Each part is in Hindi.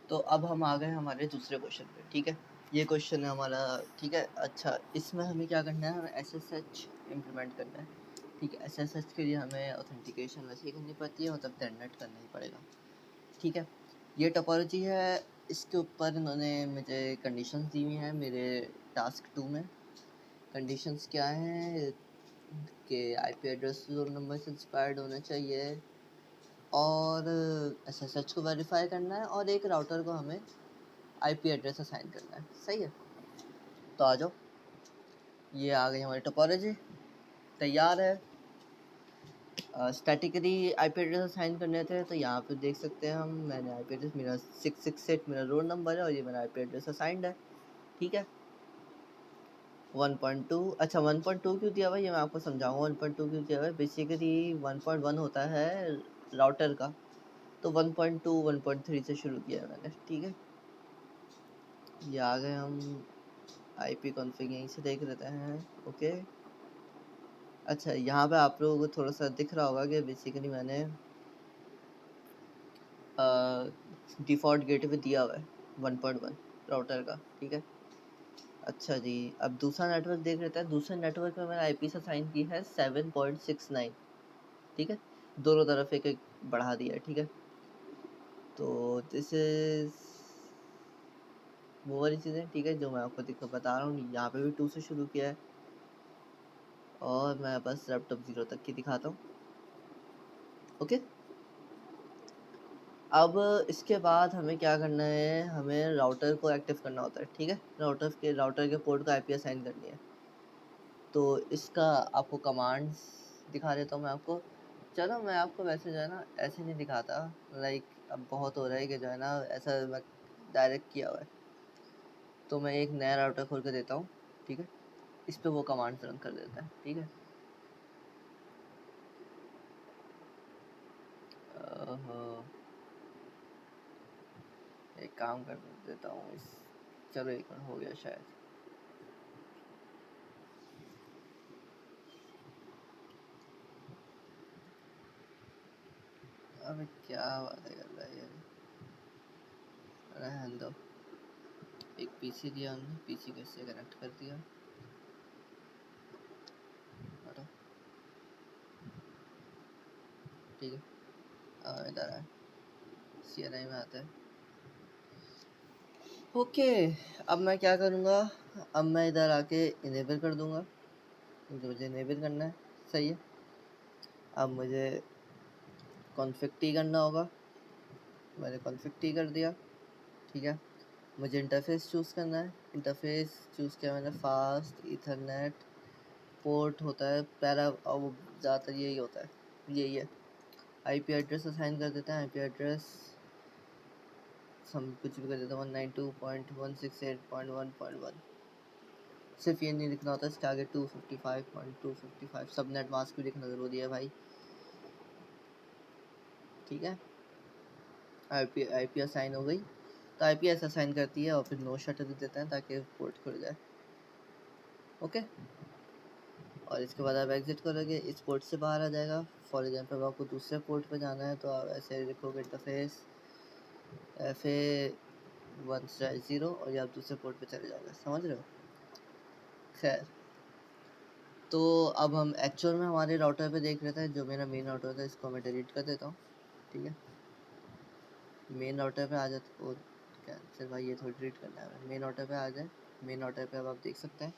तो अब हम आ गए हमारे दूसरे क्वेश्चन पे, ठीक है। ये क्वेश्चन है हमारा, ठीक है। अच्छा, इसमें हमें क्या करना है, हमें SSH इम्प्लीमेंट करना है, ठीक है। SSH के लिए हमें ऑथेंटिकेशन वैसे ही करनी पड़ती है, मतलब टेलनेट करना ही पड़ेगा, ठीक है। ये टोपोलॉजी है, इसके ऊपर इन्होंने मुझे कंडीशंस दी हुई हैं मेरे टास्क 2 में। कंडीशंस क्या हैं कि IP एड्रेस रोल नंबर से इंस्पायर्ड होना चाहिए, और SSH को वेरीफाई करना है, और एक राउटर को हमें IP एड्रेस असाइन करना है, सही है। तो आ जाओ, ये आ गई हमारी टोपोलॉजी, तैयार है। स्टैटिकली IP एड्रेस असाइन करने थे, तो यहाँ पे देख सकते हैं हम, मैंने IP एड्रेस मेरा 668 मेरा रोल नंबर है, और ये मेरा IP एड्रेस असाइंड है, ठीक है। 1.2, अच्छा 1.2 क्यों दिया हुआ है ये मैं आपको समझाऊंगा। 1.2 क्यों दिया हुआ है, बेसिकली 1.1 होता है राउटर का, तो 1.2 1.3 से शुरू किया है मैंने, ठीक है। ये आ गए हम IP कॉन्फ़िग, यहीं से देख लेते हैं, ओके। अच्छा, यहाँ पे आप लोगों को थोड़ा सा दिख रहा होगा कि बेसिकली मैंने डिफ़ॉल्ट गेटवे दिया हुआ है 1.1 राउटर का, ठीक है। अच्छा जी, अब दूसरा नेटवर्क देख लेते हैं। दूसरे नेटवर्क में मैंने IP से साइन की है 7.69, ठीक है। दोनों तरफ एक एक बढ़ा दिया है, ठीक है। तो दिस इज वो वाली चीज़ें, ठीक है, जो मैं आपको दिख बता रहा हूँ। यहाँ पे भी 2 से शुरू किया है, और मैं बस लैपटॉप 0 तक की दिखाता हूँ, ओके। अब इसके बाद हमें क्या करना है, हमें राउटर को एक्टिव करना होता है, ठीक है। राउटर के पोर्ट को IP असाइन करनी है। तो इसका आपको कमांड्स दिखा देता हूँ मैं आपको। चलो, मैं आपको वैसे जो है ना ऐसे नहीं दिखाता, लाइक अब बहुत हो रहा है कि जो है ना ऐसा मैं डायरेक्ट किया हुआ है, तो मैं एक नया राउटर खोल के देता हूँ, ठीक है। इस पे वो कमांड्स रन कर देता है, ठीक है। एक काम कर देता हूँ इस, चलो एक मिनट हो गया शायद। अबे क्या बात है कर रहा है यार, रहने दो। एक PC दिया हमने, PC को इससे कनेक्ट कर दिया, हटो, ठीक है। इधर है, CNI में आता है, ओके। अब मैं क्या करूँगा, अब मैं इधर आके इनेबल कर दूँगा जो मुझे इनेबल करना है, सही है। अब मुझे कॉन्फ़िग टी करना होगा, मैंने कॉन्फ़िग टी कर दिया, ठीक है। मुझे इंटरफेस चूज़ करना है, इंटरफेस चूज़ किया मैंने, फास्ट ईथरनेट पोर्ट होता है पैरा, और ज़्यादातर यही होता है, यही है। IP एड्रेस असाइन कर देते हैं, IP एड्रेस हम कुछ भी कर देते हैं, 192.168.1.1। सिर्फ ये नहीं लिखना होता, इसके आगे 255.255 सब नेट मास्क भी लिखना ज़रूरी है भाई, ठीक है। IP असाइन हो गई, तो IP ऐसे असाइन करती है, और फिर नो शटर दे देते हैं ताकि पोर्ट खुल जाए, ओके। और इसके बाद आप एग्जिट करोगे, इस पोर्ट से बाहर आ जाएगा। फॉर एग्जाम्पल आपको दूसरे पोर्ट पे जाना है, तो आप ऐसे लिखोगे इंटरफेस FA1/0, और ये आप दूसरे पोर्ट पे चले जाओगे, समझ रहे हो। खैर, तो अब हम एक्चुअल में हमारे राउटर पे देख लेते हैं। जो मेरा मेन राउटर था, इसको मैं डिलीट कर देता हूँ, ठीक है। मेन राउटर पे आ जाते, ओ कैंसिल भाई, ये थोड़ी डिलीट करना है। मेन राउटर पे आ जाए, मेन राउटर पे अब आप देख सकते हैं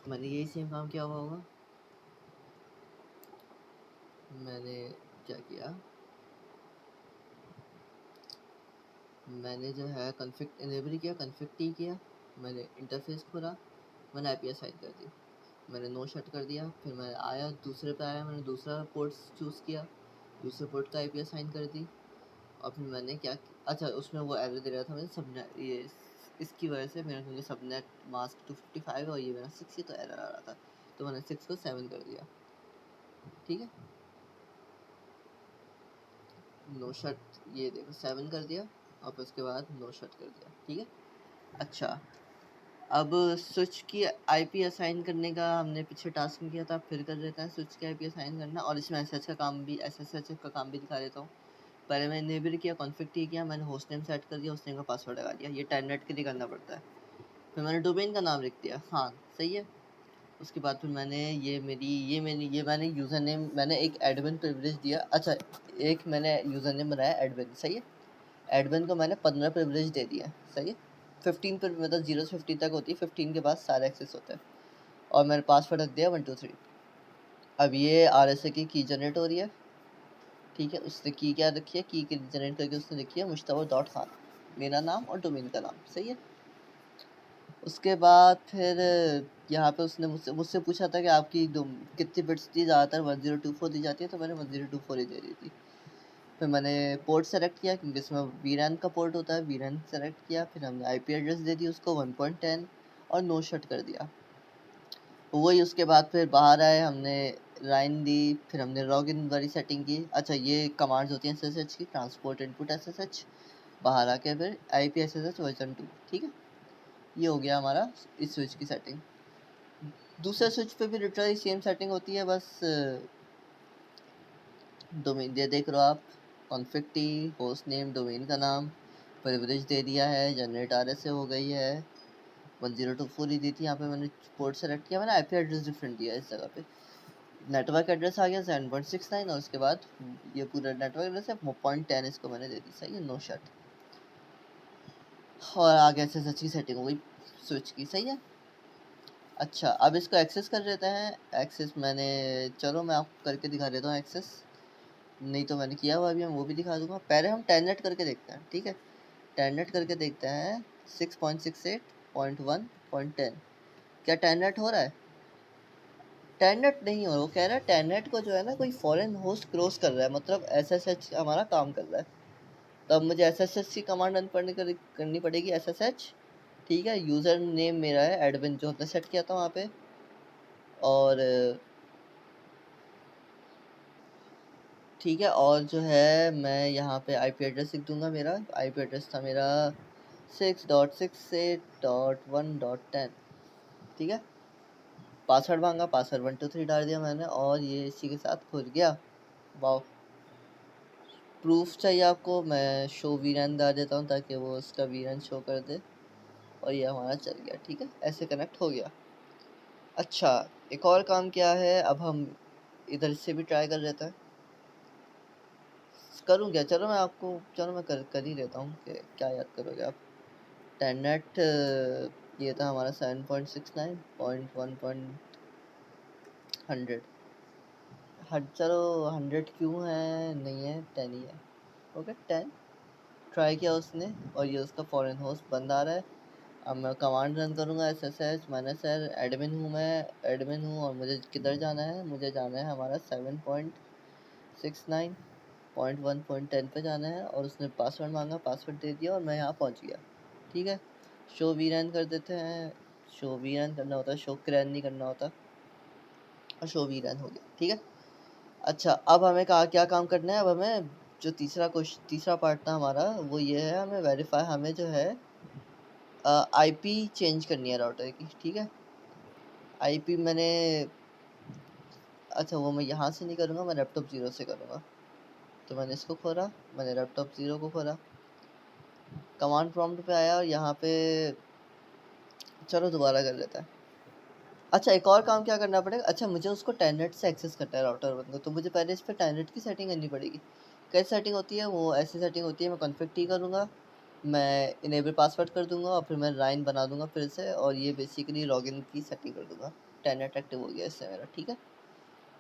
मैंने यही सेम काम किया हुआ होगा। मैंने क्या किया, मैंने जो है कॉन्फ़िग इनेबल किया, कॉन्फ़िग टी किया, मैंने इंटरफेस खोला, मैंने IP असाइन कर दी, मैंने नो शट कर दिया। फिर मैं आया दूसरे पे आया, मैंने दूसरा पोर्ट चूज़ किया, दूसरे पोर्ट का IP असाइन कर दी। और फिर मैंने क्या, अच्छा उसमें वो एरर दे रहा था, मैंने सबनेट, ये इसकी वजह से मेरा, क्योंकि सबनेट मास्क 255 है और ये मेरा 6 ही, तो एरर आ रहा था, तो मैंने 6 को 7 कर दिया, ठीक है। नो शट, ये देखो 7 कर दिया, और फिर उसके बाद नो शट कर दिया, ठीक है। अच्छा, अब स्विच की IP असाइन करने का हमने पीछे टास्क में किया था, फिर कर देते हैं स्विच की IP असाइन करना, और इसमें SSH का काम भी, SSH का काम भी दिखा देता हूँ, पहले मैंने इनेबल किया, कॉन्फ़िग टी किया, मैंने होस्ट नेम सेट कर दिया, होस्ट नेम का पासवर्ड लगा दिया, ये टेलनेट के लिए करना पड़ता है। फिर मैंने डोमेन का नाम लिख दिया, हाँ सही है। उसके बाद फिर मैंने मैंने यूज़र नेम, मैंने एक एडमिन प्रिविलेज दिया। अच्छा, एक मैंने यूज़र नेम बनाया एडमिन, सही है। एडमिन को मैंने 15 प्रिविलेज दे दिया, सही है। 15 पर मतलब 0 से 15 तक होती है, 15 के बाद सारे एक्सेस होते हैं। और मैंने पासवर्ड रख दिया 1 2 3। अब ये RSA की जनरेट हो रही है, ठीक है। उसने की क्या रखी है, की जनरेट करके उसने लिखी है मुश्तबा डॉट खान, मेरा नाम और डोमेन का नाम, सही है। उसके बाद फिर यहाँ पे उसने मुझसे मुझसे पूछा था कि आपकी कितनी बिट्स दी, ज़्यादातर 1024 दी जाती है, तो मैंने 1024 ही दे दी थी। फिर मैंने पोर्ट सेलेक्ट किया, क्योंकि इसमें वीरैन का पोर्ट होता है, वीरैन सेलेक्ट किया। फिर हमने आईपी एड्रेस दे दी उसको 1.10 और नो शट कर दिया, वही। उसके बाद फिर बाहर आए, हमने लाइन दी, फिर हमने लॉग इन वाली सेटिंग की। अच्छा, ये कमांड्स होती हैं SSH की, ट्रांसपोर्ट इनपुट SSH, बाहर आके फिर IP SSH वर्जन 2, ठीक है। ये हो गया हमारा इस स्विच की सेटिंग। दूसरे स्विच पे भी लिटरली सेम सेटिंग होती है, बस डोमेन ये देख रहे हो आप, config T, host name, domain का नाम, प्रिविलेज दे दिया है, जनरेट RSA हो गई है, 1024 ही दी थी। यहाँ पे मैंने पोर्ट सेलेक्ट किया, मैंने IP एड्रेस डिफरेंट दिया इस जगह पे। नेटवर्क एड्रेस आ गया 7.69, और उसके बाद ये पूरा नेटवर्क एड्रेस है 0.10, इसको मैंने दे दी, सही है, नो शट। और आगे SSH की सेटिंग हो गई स्विच की, सही है। अच्छा, अब इसको एक्सेस कर लेते हैं। एक्सेस मैंने, चलो मैं आपको करके दिखा देता हूँ एक्सेस, नहीं तो मैंने किया हुआ अभी, हम वो भी दिखा दूंगा। पहले हम टेलनेट करके देखते हैं, ठीक है। टेलनेट करके देखते हैं 6.68.1.10, क्या टेलनेट हो रहा है? टेलनेट नहीं हो रहा, वो कह रहा है टेलनेट को जो है ना कोई फॉरेन होस्ट क्रॉस कर रहा है, मतलब SSH हमारा काम कर रहा है। तो अब मुझे SSH की कमांड रन करनी पड़ेगी, SSH, ठीक है। यूज़र नेम मेरा है एडमिन, जो हमने सेट किया था वहाँ पे। और ठीक है, और जो है मैं यहाँ पे IP एड्रेस लिख दूंगा। मेरा IP एड्रेस था मेरा 6.68.1.10, ठीक है। पासवर्ड मांगा, पासवर्ड 1 2 3 डाल दिया मैंने, और ये इसी के साथ खुल गया। वाह। प्रूफ चाहिए आपको, मैं शो वीरन डाल देता हूँ ताकि वो उसका वीरन शो कर दे, और ये हमारा चल गया, ठीक है, ऐसे कनेक्ट हो गया। अच्छा, एक और काम क्या है, अब हम इधर से भी ट्राई कर लेते हैं। करूँ क्या, चलो मैं आपको, चलो मैं कर ही लेता हूँ, कि क्या याद करोगे आप। टेलनेट ये था हमारा 7.69.1.100, चलो 100 क्यों है, नहीं है, 10 ही है, ओके 10। ट्राई किया उसने, और ये उसका फॉरेन होस्ट बंद आ रहा है। अब मैं कमांड रन करूँगा SSH मैंने, सर एडमिन हूँ, मैं एडमिन हूँ, और मुझे किधर जाना है, मुझे जाना है हमारा 7.69.1.10 पे जाना है। और उसने पासवर्ड मांगा, पासवर्ड दे दिया, और मैं यहाँ पहुँच गया, ठीक है। शो वी रन कर देते हैं, शो वी रन करना होता है, शो क्रैन नहीं करना होता, और शो वी रन हो गया, ठीक है। अच्छा, अब हमें कहा क्या काम करना है, अब हमें जो तीसरा पार्ट था हमारा, वो ये है, हमें वेरीफाई, हमें जो है IP चेंज करनी है राउटर की, ठीक है। IP मैंने, अच्छा वो मैं यहाँ से नहीं करूँगा, मैं लैपटॉप 0 से करूँगा। तो मैंने इसको खोला, मैंने लैपटॉप 0 को खोला, कमांड प्रॉम्प्ट पे आया, और यहाँ पे चलो दोबारा कर लेता है। अच्छा, एक और काम क्या करना पड़ेगा, अच्छा मुझे उसको टेलनेट से एक्सेस करना है राउटर 1 को, तो मुझे पहले इस पर टेलनेट की सेटिंग करनी पड़ेगी। कैसी सेटिंग होती है वो, ऐसी सेटिंग होती है, मैं कॉन्फ़िग टी करूँगा, मैं इनेबल पासवर्ड कर दूंगा, और फिर मैं लाइन बना दूंगा फिर से, और ये बेसिकली लॉगिन की सेटिंग कर दूंगा। टेलनेट एक्टिव हो गया इससे मेरा, ठीक है।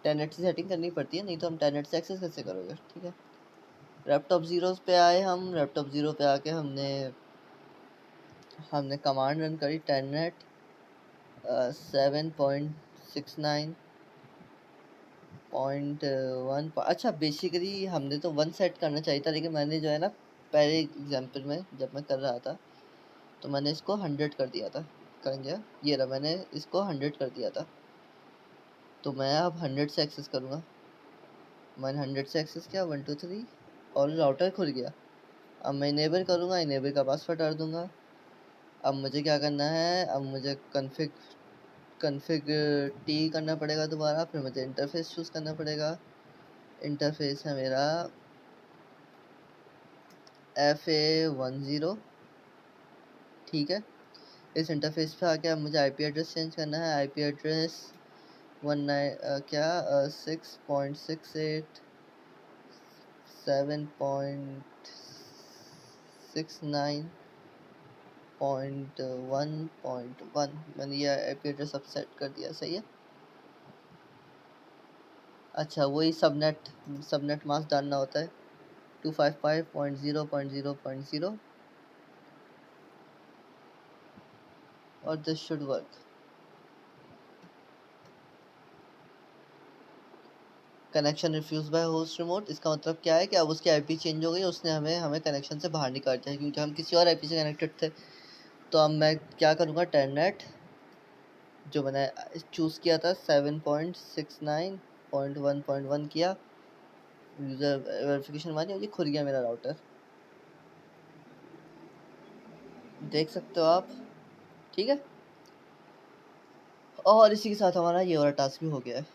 टेलनेट की सेटिंग करनी पड़ती है, नहीं तो हम टेलनेट से एक्सेस कैसे करोगे, ठीक है। लैपटॉप 0 पे आए हम, लैपटॉप 0 पे आके हमने हमने कमांड रन करी, टेलनेट 7.69.1, अच्छा बेसिकली हमने तो 1 सेट करना चाहिए था, लेकिन मैंने जो है ना पहले एग्जांपल में जब मैं कर रहा था, तो मैंने इसको 100 कर दिया था। कहाँ गया, ये रहा, मैंने इसको 100 कर दिया था, तो मैं अब 100 से एक्सेस करूँगा। मैंने 100 से एक्सेस किया, 1 2 3, और राउटर खुल गया। अब मैं इनेबल करूँगा, इनेबल का पासवर्ड डाल दूँगा। अब मुझे क्या करना है, अब मुझे कन्फिग टी करना पड़ेगा दोबारा, फिर मुझे इंटरफेस चूज़ करना पड़ेगा। इंटरफेस है मेरा FA10, ठीक है। इस इंटरफेस पे आके अब मुझे आईपी एड्रेस चेंज करना है। आईपी एड्रेस 6.68 7.69.1.1 मैंने ये आईपी एड्रेस अब सेट कर दिया, सही है। अच्छा, वही सबनेट मास्क डालना होता है 255.0.0.0 और this should work. Connection refuse by host remote, इसका मतलब क्या है कि अब उसकी आईपी चेंज हो गई, उसने हमें कनेक्शन से बाहर निकाल दिया क्योंकि हम किसी और आईपी से कनेक्टेड थे। तो अब मैं क्या करूँगा, टेलनेट जो मैंने चूज़ किया था 7.69.1.1 किया, यूज़र वेरिफिकेशन मारी, और ये खुल गया मेरा राउटर, देख सकते हो आप, ठीक है। और इसी के साथ हमारा ये वाला टास्क भी हो गया है।